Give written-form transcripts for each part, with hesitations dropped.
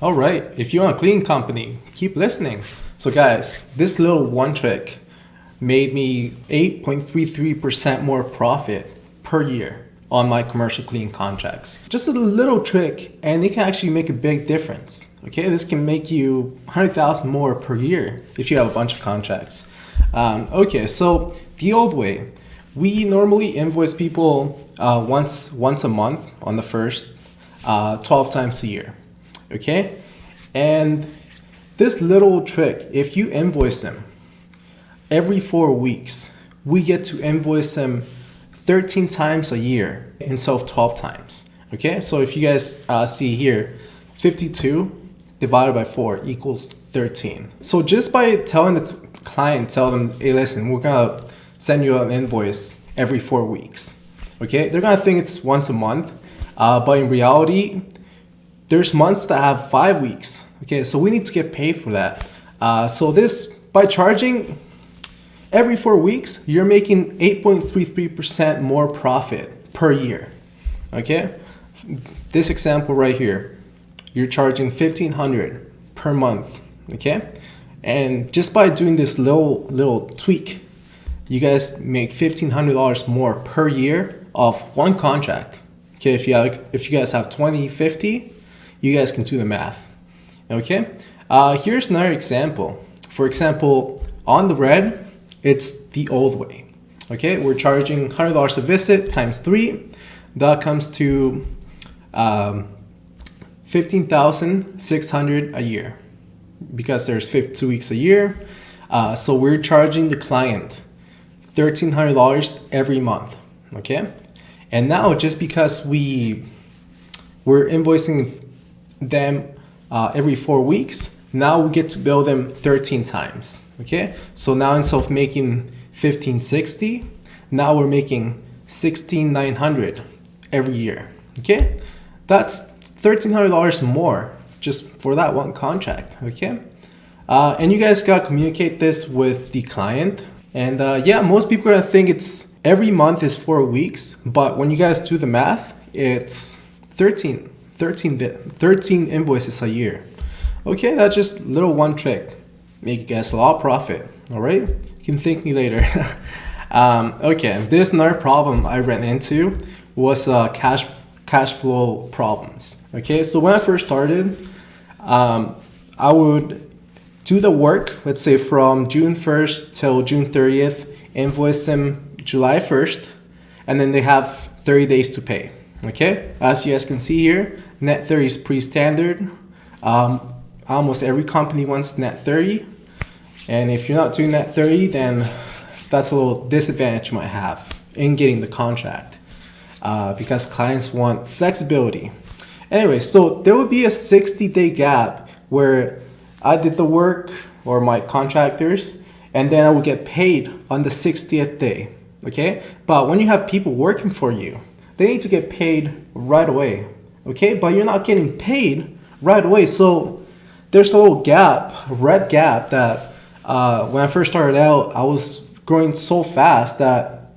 All right, if you want a cleaning company, keep listening. So guys, this little one trick made me 8.33% more profit per year on my commercial cleaning contracts. Just a little trick, and it can actually make a big difference. Okay, this can make you 100,000 more per year if you have a bunch of contracts. Okay, so the old way, we normally invoice people once a month on the first, 12 times a year. Okay, and this little trick, if you invoice them every 4 weeks, we get to invoice them 13 times a year instead of 12 times. Okay, so if you guys see here, 52 divided by 4 equals 13. So just by telling the client, tell them, hey, listen, we're gonna send you an invoice every 4 weeks. Okay, they're gonna think it's once a month, but in reality, there's months that have 5 weeks. Okay, so we need to get paid for that. So this, by charging every 4 weeks, you're making 8.33% more profit per year. Okay, this example right here, you're charging $1,500 per month. Okay, and just by doing this little tweak, you guys make $1,500 more per year of one contract. Okay, if you guys have 20, 50, you guys can do the math. Okay, here's another example. For example, on the red, it's the old way. Okay, we're charging $100 a visit times 3. That comes to $15,600 a year because there's 52 weeks a year. So we're charging the client $1,300 every month. Okay, and now just because we're invoicing them every 4 weeks, now we get to bill them 13 times. Okay, so now instead of making $1,560, now we're making $16,900 every year. Okay, that's $1,300 more just for that one contract. Okay, and you guys gotta communicate this with the client. And yeah, most people are gonna think it's every month is 4 weeks, but when you guys do the math, it's 13 invoices a year. Okay, that's just little one trick. Make you guys a lot of profit. All right, you can thank me later. Okay, this another problem I ran into was cash flow problems. Okay, so when I first started, I would do the work, let's say from June 1st till June 30th, invoice them July 1st, and then they have 30 days to pay. Okay, as you guys can see here, net 30 is pretty standard. Almost every company wants net 30, and if you're not doing net 30, then that's a little disadvantage you might have in getting the contract, because clients want flexibility. Anyway, so there would be a 60-day gap where I did the work, or my contractors, and then I would get paid on the 60th day. Okay, but when you have people working for you, they need to get paid right away. Okay, but you're not getting paid right away. So there's a little gap, a red gap, that when I first started out, I was growing so fast that,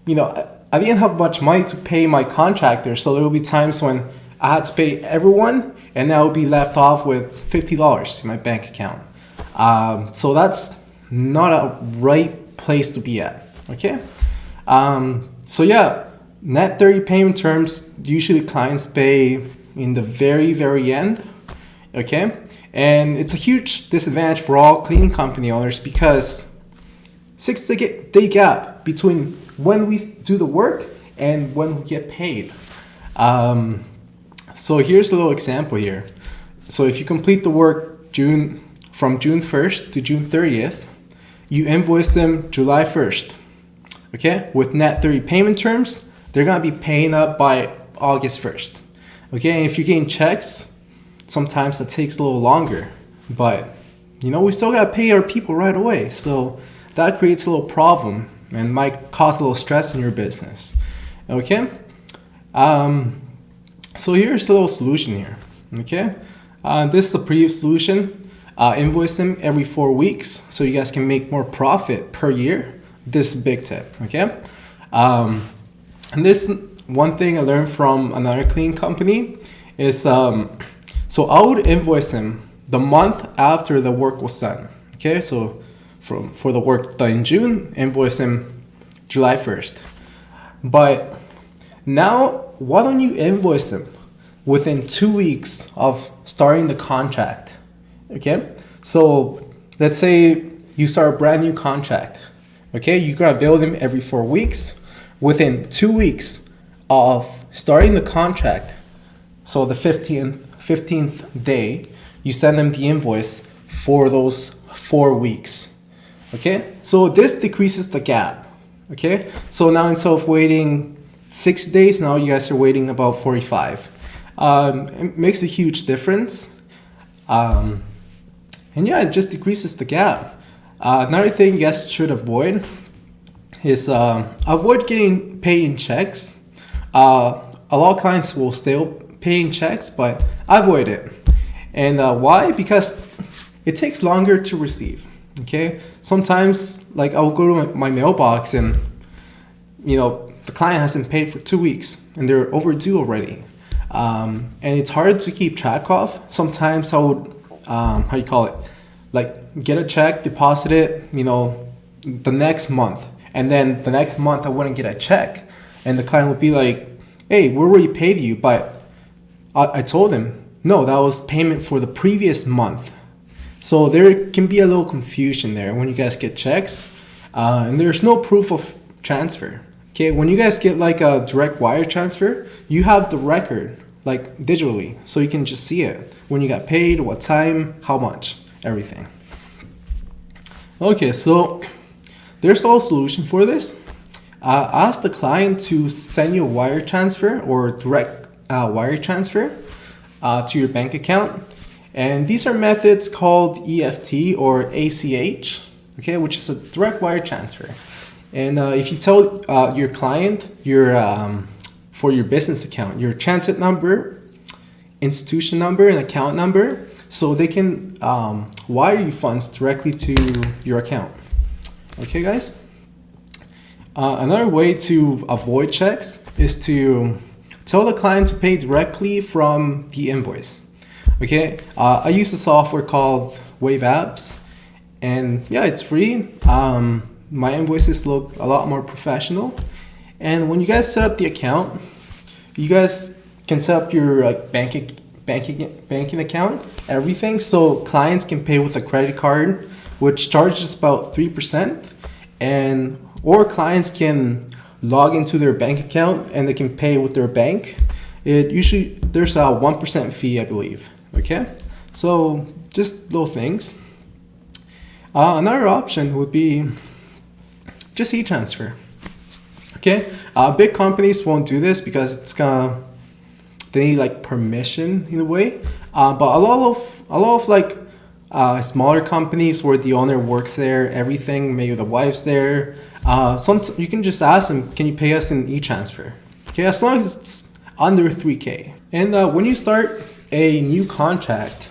I didn't have much money to pay my contractors. So there will be times when I had to pay everyone, and I would be left off with $50 in my bank account. So that's not a right place to be at. Okay, so yeah. Net 30 payment terms, usually clients pay in the very, very end. Okay, and it's a huge disadvantage for all cleaning company owners because 6-day gap between when we do the work and when we get paid. So here's a little example here. So if you complete the work from June 1st to June 30th, you invoice them July 1st. Okay, with net 30 payment terms, they're gonna be paying up by August 1st. Okay, and if you're getting checks, sometimes that takes a little longer, but we still gotta pay our people right away. So that creates a little problem and might cause a little stress in your business. Okay, so here's a little solution here. Okay, this is the previous solution. Invoice them every 4 weeks so you guys can make more profit per year. This is a big tip. Okay. And this one thing I learned from another cleaning company is So I would invoice him the month after the work was done. Okay, so for the work done in June, invoice him July 1st. But now, why don't you invoice him within 2 weeks of starting the contract? Okay, so let's say you start a brand new contract. Okay, you gotta bill them every 4 weeks. Within 2 weeks of starting the contract, so the 15th day, you send them the invoice for those 4 weeks. Okay, so this decreases the gap. Okay, so now instead of waiting 6 days, now you guys are waiting about 45. It makes a huge difference. And yeah, it just decreases the gap. Another thing you guys should avoid is avoid getting paid in checks. A lot of clients will still pay in checks, but I avoid it. And why? Because it takes longer to receive. Okay, sometimes like I'll go to my mailbox and the client hasn't paid for 2 weeks and they're overdue already. And it's hard to keep track of. Sometimes I would like get a check, deposit it, the next month, and then the next month I wouldn't get a check, and the client would be like, "Hey, we already paid you," but I told him, no, that was payment for the previous month. So there can be a little confusion there when you guys get checks, and there's no proof of transfer. Okay, when you guys get like a direct wire transfer, you have the record like digitally, so you can just see it when you got paid, what time, how much, everything. Okay, so there's also a solution for this. Ask the client to send you a wire transfer or direct wire transfer to your bank account. And these are methods called EFT or ACH, okay, which is a direct wire transfer. And if you tell your client for your business account, your transit number, institution number, and account number, so they can wire you funds directly to your account. Okay, guys? Another way to avoid checks is to tell the client to pay directly from the invoice. Okay, I use a software called Wave Apps, and yeah, it's free. My invoices look a lot more professional. And when you guys set up the account, you guys can set up your banking account, everything, so clients can pay with a credit card, which charges about 3%, or clients can log into their bank account and they can pay with their bank. There's a 1% fee, I believe. Okay, so just little things. Another option would be just e-transfer. Okay, big companies won't do this because they need like permission in a way. But a lot of like smaller companies where the owner works there, everything, maybe the wife's there. You can just ask them, can you pay us in e-transfer? Okay, as long as it's under 3K. And when you start a new contract,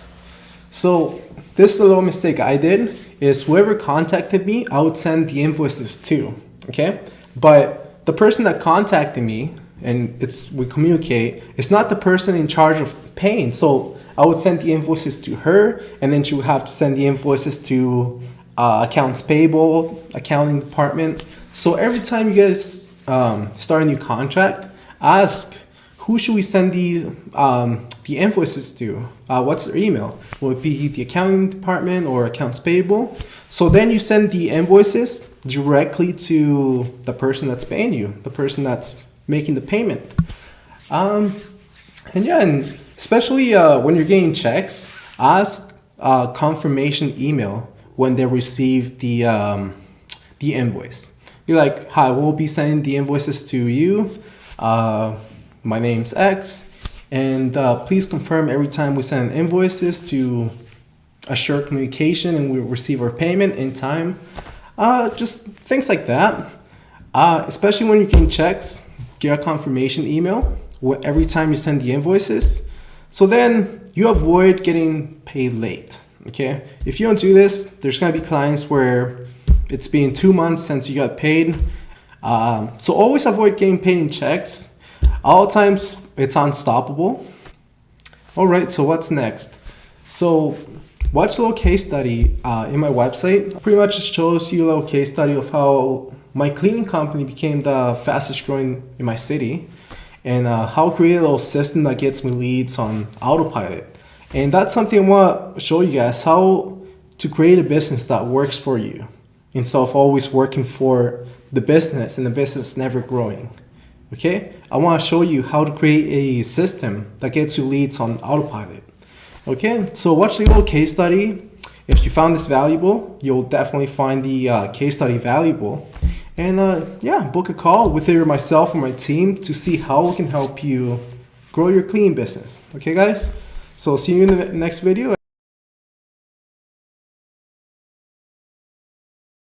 so this is a little mistake I did, is whoever contacted me, I would send the invoices to, okay? But the person that contacted me, and we communicate, it's not the person in charge of paying. So I would send the invoices to her, and then she would have to send the invoices to accounts payable, accounting department. So every time you guys start a new contract, ask, who should we send the invoices to? What's their email? Will it be the accounting department or accounts payable? So then you send the invoices directly to the person that's paying you, the person that's making the payment. And especially when you're getting checks, ask confirmation email when they receive the invoice. Be like, hi, we'll be sending the invoices to you. My name's X, and please confirm every time we send invoices to assure communication and we receive our payment in time. Just things like that. Especially when you're getting checks, get a confirmation email every time you send the invoices. So then you avoid getting paid late. Okay, if you don't do this, there's gonna be clients where it's been 2 months since you got paid. So always avoid getting paid in checks. All the times it's unstoppable. All right, so what's next? So watch a little case study in my website. Pretty much just shows you a little case study of how my cleaning company became the fastest growing in my city, and how I created a little system that gets me leads on autopilot. And that's something I want to show you guys, how to create a business that works for you instead of always working for the business and the business never growing. Okay, I want to show you how to create a system that gets you leads on autopilot. Okay, so watch the little case study. If you found this valuable, you'll definitely find the case study valuable. And yeah, book a call with either myself or my team to see how we can help you grow your cleaning business. Okay, guys? So see you in the next video.